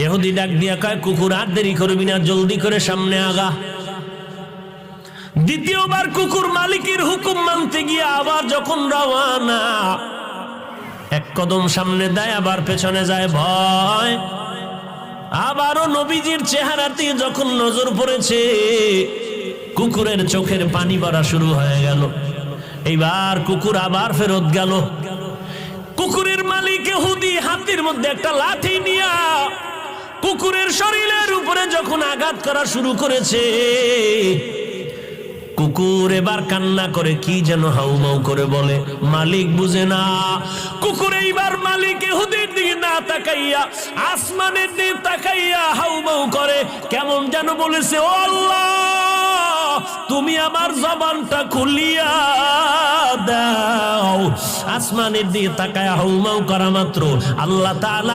ইহুদি ডাক দিয়া কয়, কুকুর আর দেরি করবি না, জলদি করে সামনে আগা। দ্বিতীয়বার কুকুর মালিকের হুকুম মানতে গিয়ে আবার যখন রওয়ানা, এক কদম সামনে দেয় আবার পেছনে যায় ভয়। আবারও নবীজির চেহারাতে যখন নজর পড়েছে, কুকুরের চোখের পানি পড়া শুরু হয়ে গেল। এইবার কুকুর আবার ফেরত গেল। কুকুরের মালিক ইহুদি হাতের মধ্যে একটা লাঠি নিয়া কুকুরের শরীরের উপরে যখন আঘাত করা শুরু করেছে, কুকুর এবার কান্না করে কি যেন হাউমাউ করে বলে, মালিক বুঝে না। কুকুর এইবার মালিক ইহুদির দিকে না তাকাইয়া আসমানের দিকে তাকাইয়া হাউমাউ করে, কেমন যেন বলেছে, ও আল্লাহ, তুমি আমার জবানটা খুলিয়া দাও। আসমানের দিকে তাকায়া হাউমাউ করা মাত্র আল্লাহ তাআলা